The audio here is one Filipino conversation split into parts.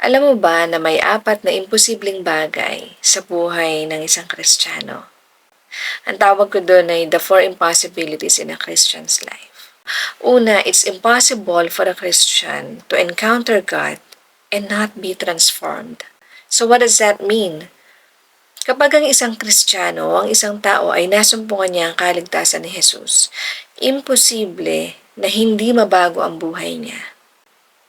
Alam mo ba na may apat na imposibleng bagay sa buhay ng isang Kristiyano? Ang tawag ko doon ay the four impossibilities in a Christian's life. Una, it's impossible for a Christian to encounter God and not be transformed. So what does that mean? Kapag ang isang Kristiyano, ang isang tao ay nasumpungan niya ang kaligtasan ni Jesus, imposible na hindi mabago ang buhay niya.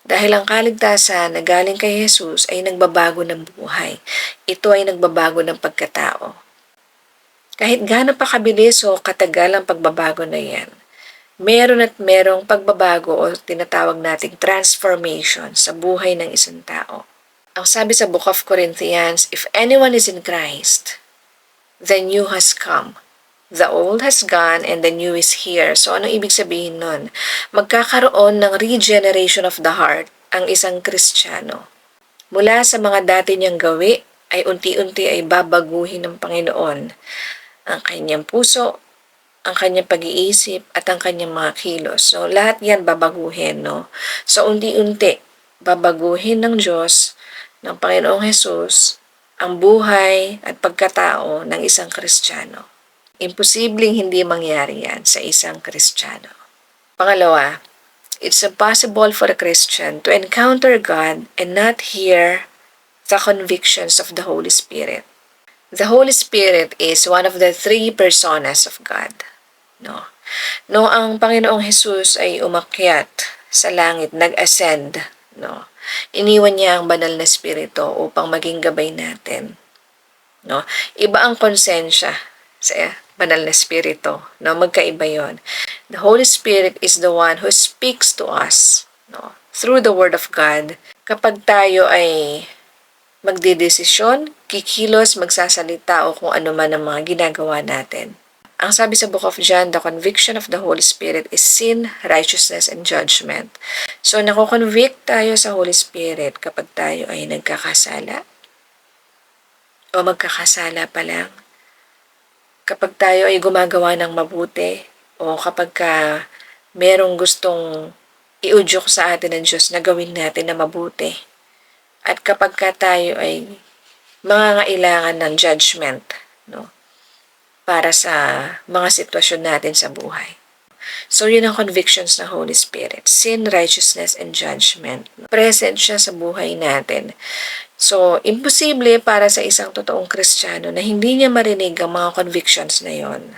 Dahil ang kaligtasan na galing kay Jesus ay nagbabago ng buhay. Ito ay nagbabago ng pagkatao. Kahit gaano pa kabilis o katagal ang pagbabago na yan, meron at merong pagbabago o tinatawag nating transformation sa buhay ng isang tao. Ang sabi sa Book of Corinthians, if anyone is in Christ, the new has come. The old has gone and the new is here. So anong ibig sabihin nun? Magkakaroon ng regeneration of the heart ang isang Kristiyano. Mula sa mga dati niyang gawi ay unti-unti ay babaguhin ng Panginoon ang kanyang puso, ang kanyang pag-iisip at ang kanyang mga kilos. So lahat yan babaguhin, no? So unti-unti babaguhin ng Diyos, ng Panginoong Jesus, ang buhay at pagkatao ng isang Kristiyano. Imposibleng hindi mangyari yan sa isang Kristiyano. Pangalawa, it's impossible for a Christian to encounter God and not hear the convictions of the Holy Spirit. The Holy Spirit is one of the three personas of God. No? No, ang Panginoong Jesus ay umakyat sa langit, nag-ascend. No? Iniwan niya ang banal na spirito upang maging gabay natin. No? Iba ang konsensya sa banal na spirito, no? Magkaiba yon. The Holy Spirit is the one who speaks to us, no? Through the Word of God. Kapag tayo ay magdedesisyon, kikilos, magsasalita o kung ano man ang mga ginagawa natin. Ang sabi sa Book of John, the conviction of the Holy Spirit is sin, righteousness, and judgment. So, nako-convict tayo sa Holy Spirit kapag tayo ay nagkakasala o magkakasala pa lang. Kapag tayo ay gumagawa ng mabuti o kapag merong gustong iudyok sa atin ng Diyos na gawin natin na mabuti. At kapag tayo ay mangangailangan ng judgment, no, para sa mga sitwasyon natin sa buhay. So yun ang convictions ng Holy Spirit. Sin, righteousness, and judgment. Present siya sa buhay natin. So, imposible para sa isang totoong Kristiyano na hindi niya marinig ang mga convictions na yon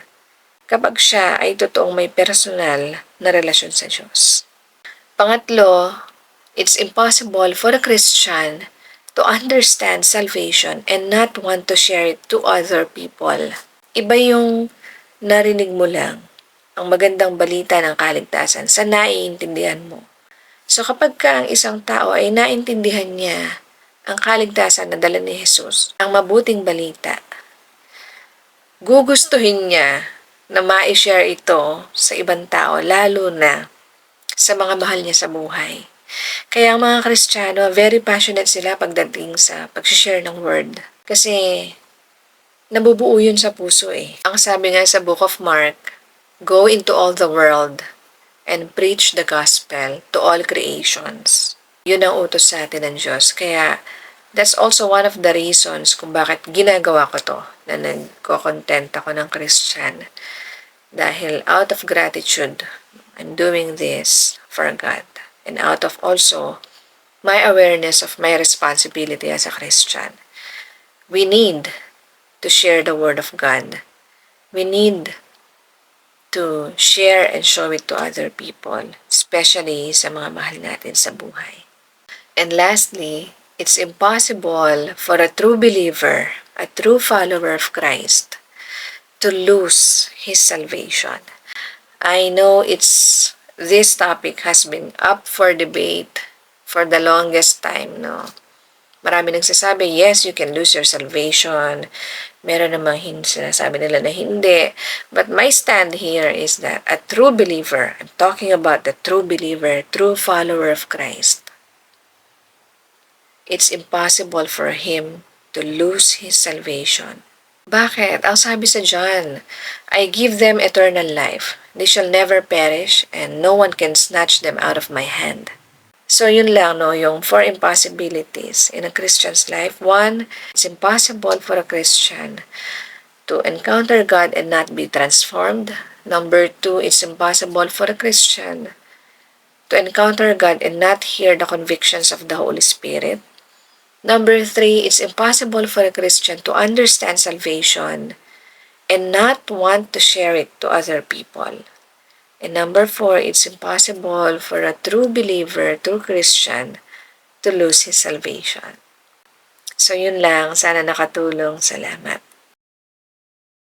kapag siya ay totoong may personal na relasyon sa Diyos. Pangatlo, it's impossible for a Christian to understand salvation and not want to share it to other people. Iba yung narinig mo lang ang magandang balita ng kaligtasan sa naiintindihan mo. So kapag ang isang tao ay naintindihan niya ang kaligtasan na dala ni Jesus, ang mabuting balita, gugustuhin niya na ma-share ito sa ibang tao, lalo na sa mga mahal niya sa buhay. Kaya ang mga Kristiyano, very passionate sila pagdating sa pag-share ng word. Kasi nabubuo yun sa puso eh. Ang sabi nga sa Book of Mark, go into all the world and preach the gospel to all creations. Yun ang utos sa atin ng Diyos. Kaya, that's also one of the reasons kung bakit ginagawa ko to, na nagko-content ako ng Christian. Dahil out of gratitude, I'm doing this for God. And out of also my awareness of my responsibility as a Christian. We need to share the Word of God. We need to share and show it to other people, especially sa mga mahal natin sa buhay. And lastly, it's impossible for a true believer, a true follower of Christ, to lose his salvation. I know this topic has been up for debate for the longest time, no? Marami nagsasabi, yes, you can lose your salvation. Meron namang sinasabi nila na hindi. But my stand here is that a true believer, I'm talking about the true believer, true follower of Christ, it's impossible for him to lose his salvation. Bakit? Ang sabi sa John, I give them eternal life. They shall never perish, and no one can snatch them out of my hand. So, yun lang, no, yung 4 impossibilities in a Christian's life. 1, it's impossible for a Christian to encounter God and not be transformed. Number 2, it's impossible for a Christian to encounter God and not hear the convictions of the Holy Spirit. Number 3, it's impossible for a Christian to understand salvation and not want to share it to other people. And number 4, it's impossible for a true believer, true Christian, to lose his salvation. So yun lang, sana nakatulong. Salamat.